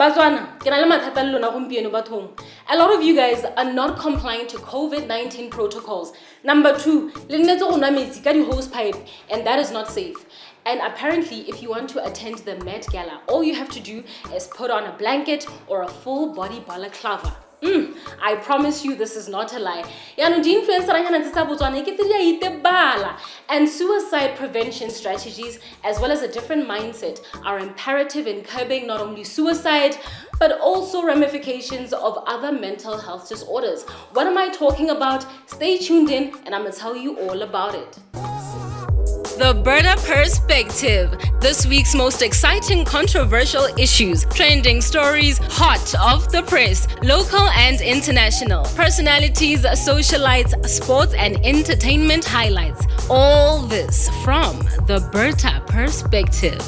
Batswana, ke na le mathata le lona gompieno bathong. A lot of you guys are not complying to COVID-19 protocols. Number 2, le nnetse go nwa metsi ka di-hose pipe, and that is not safe. And apparently, if you want to attend the Met Gala, all you have to do is put on a blanket or a full body balaclava. I promise you this is not a lie. And suicide prevention strategies, as well as a different mindset, are imperative in curbing not only suicide, but also ramifications of other mental health disorders. What am I talking about? Stay tuned in and I'm gonna tell you all about it. The Berta Perspective. This week's most exciting controversial issues, trending stories, hot off the press, local and international, personalities, socialites, sports and entertainment highlights. All this from the Berta Perspective.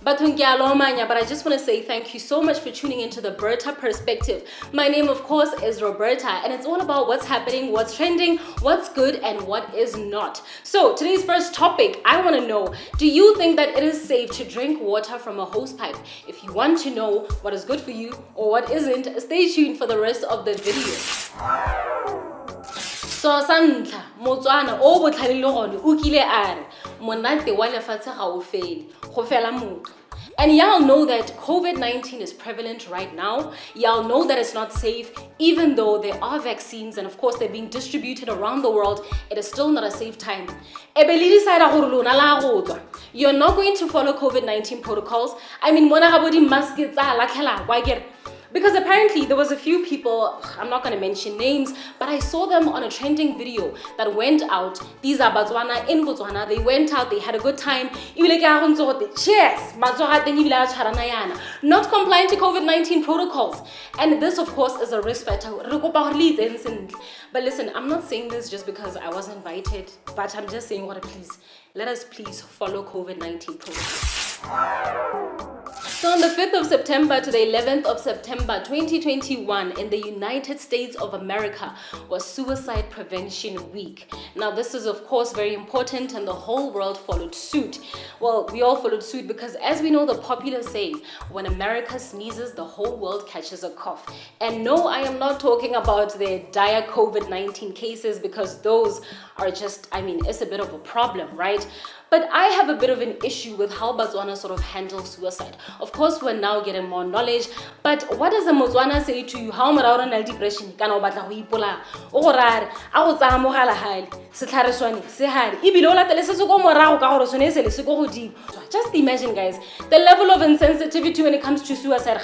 But I just want to say thank you so much for tuning into the Berta Perspective. My name, of course, is Roberta, and it's all about what's happening, what's trending, what's good, and what is not. So today's first topic, I want to know, do you think that it is safe to drink water from a hose pipe? If you want to know what is good for you or what isn't, stay tuned for the rest of the video. So Santla, Motswana o botlhalile gone o kile a re monate wa lefatshe ga o fele go fela motho. And y'all know that COVID-19 is prevalent right now. Y'all know that it's not safe, even though there are vaccines and of course they're being distributed around the world. It is still not a safe time. You're not going to follow COVID-19 protocols. I mean, because apparently there was a few people, I'm not going to mention names, but I saw them on a trending video that went out. These are Botswana in Botswana. They went out, they had a good time. Cheers! Not complying to COVID-19 protocols. And this, of course, is a risk factor. But listen, I'm not saying this just because I was invited, but I'm just saying, let us please follow COVID-19 protocols. So on the 5th of September to the 11th of September 2021 in the United States of America was Suicide Prevention Week. Now this is of course very important and the whole world followed suit. Well, we all followed suit because as we know the popular saying, when America sneezes, the whole world catches a cough. And no, I am not talking about the dire COVID-19 cases because those are just, it's a bit of a problem, right? But I have a bit of an issue with how Botswana sort of handles suicide. Of course, we're now getting more knowledge, but what does a Motswana say to you? How much depression? Just imagine, guys, the level of insensitivity when it comes to suicide.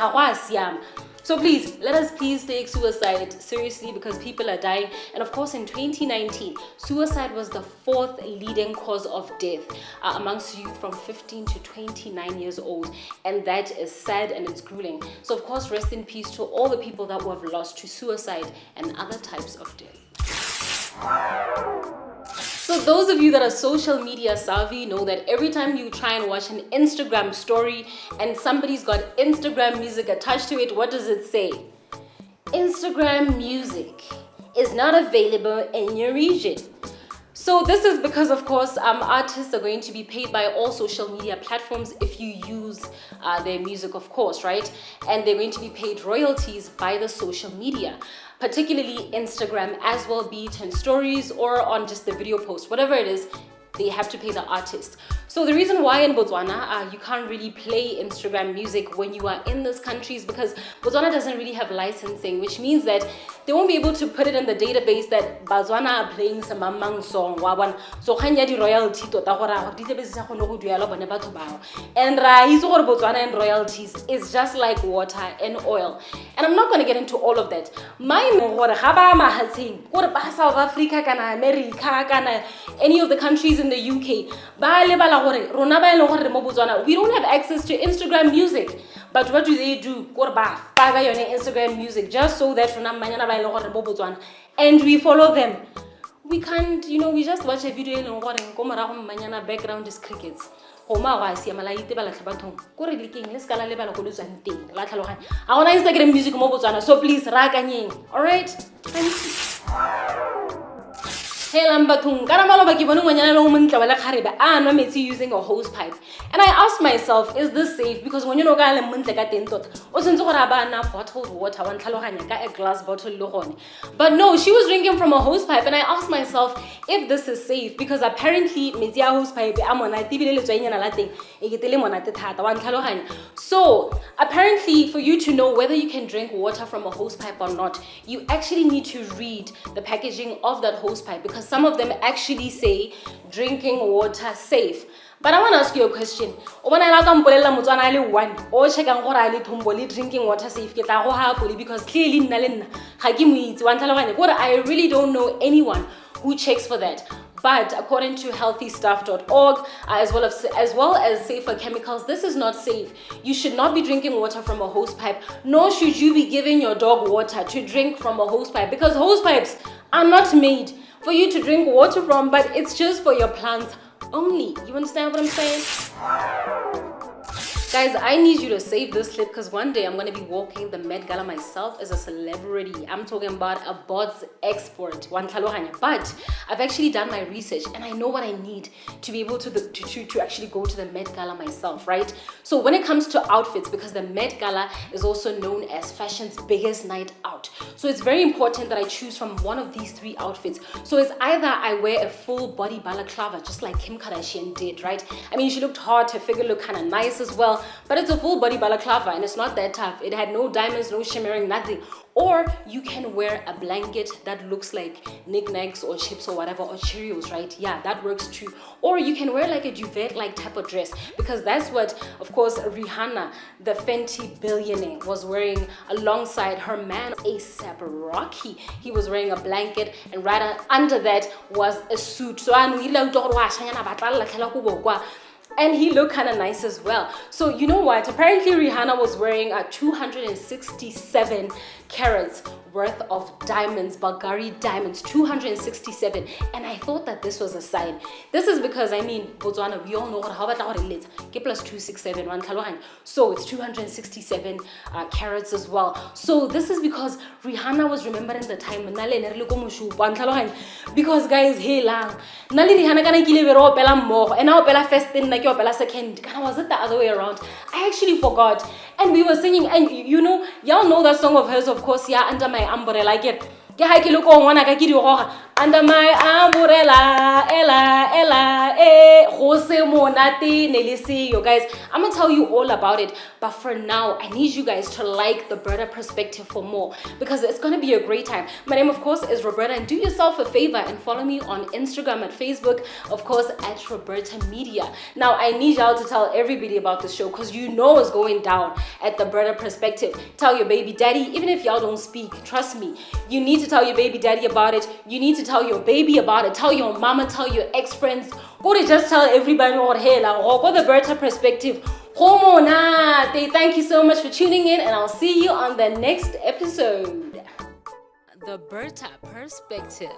So please, let us please take suicide seriously because people are dying. And of course, in 2019, suicide was the 4th leading cause of death amongst youth from 15 to 29 years old. And that is sad and it's grueling. So of course, rest in peace to all the people that were lost to suicide and other types of death. So those of you that are social media savvy know that every time you try and watch an Instagram story and somebody's got Instagram music attached to it, what does it say? Instagram music is not available in your region. So this is because, of course, artists are going to be paid by all social media platforms if you use their music, of course, right? And they're going to be paid royalties by the social media, particularly Instagram as well, be it in stories or on just the video post, whatever it is, they have to pay the artist. So the reason why in Botswana you can't really play Instagram music when you are in this country is because Botswana doesn't really have licensing, which means that they won't be able to put it in the database that Botswana are playing some Mamang song. So kanya di royalty to ta gore di tebe se go no go duela bone batho bao. And ra itse gore Botswana and royalties is just like water and oil. And I'm not going to get into all of that. My gore ga ba mahatseng gore ba South Africa kana America kana any of the countries in the UK ba lebala we don't have access to Instagram music. But what do? Instagram music just so that and we follow them. We can't, we just watch a video and background is crickets. I want Instagram music, so please, alright? Thank you. Hey Lambatung, using a hose pipe. And I asked myself, is this safe? Because when you know bottled water, a glass bottle. But no, she was drinking from a hose pipe, and I asked myself if this is safe because apparently hose pipe. So apparently, for you to know whether you can drink water from a hose pipe or not, you actually need to read the packaging of that hose pipe, because some of them actually say drinking water safe. But I want to ask you a question. When I drinking water safe, because clearly I really don't know anyone who checks for that. But according to healthystuff.org, as well as Safer Chemicals, this is not safe. You should not be drinking water from a hose pipe, nor should you be giving your dog water to drink from a hose pipe, because hose pipes are not made for you to drink water from, but it's just for your plants only. You understand what I'm saying? Guys, I need you to save this clip, because one day I'm going to be walking the Met Gala myself as a celebrity. I'm talking about a bots export. But I've actually done my research and I know what I need to be able to actually go to the Met Gala myself, right? So when it comes to outfits, because the Met Gala is also known as fashion's biggest night out, so it's very important that I choose from one of these three outfits. So it's either I wear a full body balaclava, just like Kim Kardashian did, right? I mean, she looked hot, her figure looked kind of nice as well. But it's a full body balaclava and it's not that tough. It had no diamonds, no shimmering, nothing. Or you can wear a blanket that looks like knickknacks or chips or whatever, or Cheerios, right? Yeah, that works too. Or you can wear like a duvet-like type of dress, because that's what, of course, Rihanna, the Fenty billionaire, was wearing alongside her man, A$AP Rocky. He was wearing a blanket, and right under that was a suit. So and he looked kind of nice as well. So you know what? Apparently Rihanna was wearing a 267 carats worth of diamonds, Bulgari diamonds, 267. And I thought that this was a sign. This is because, I mean, Botswana, we all know how about it plus 267, so it's 267 carats as well. So this is because Rihanna was remembering the time because guys, hey lang, Nali Rihanna kana kilevero pela more, and now pela first thing like your pela second. Kana was it the other way around? I actually forgot. And we were singing, and you know, y'all know that song of hers, of course, yeah, Under My Umbrella. Under my umbrella, ella, Jose Monate, Nelisi. You guys, I'm gonna tell you all about it. But for now, I need you guys to like the Roberta Perspective for more, because it's gonna be a great time. My name, of course, is Roberta, and do yourself a favor and follow me on Instagram, at Facebook, of course, at Roberta Media. Now, I need y'all to tell everybody about the show, because you know it's going down at the Roberta Perspective. Tell your baby daddy, even if y'all don't speak, trust me, you need to tell your baby daddy about it. You need to tell your baby about it. Tell your mama, tell your ex-friends. Go to just tell everybody what hey, like, go the Roberta Perspective. Thank you so much for tuning in, and I'll see you on the next episode. The Roberta Perspective.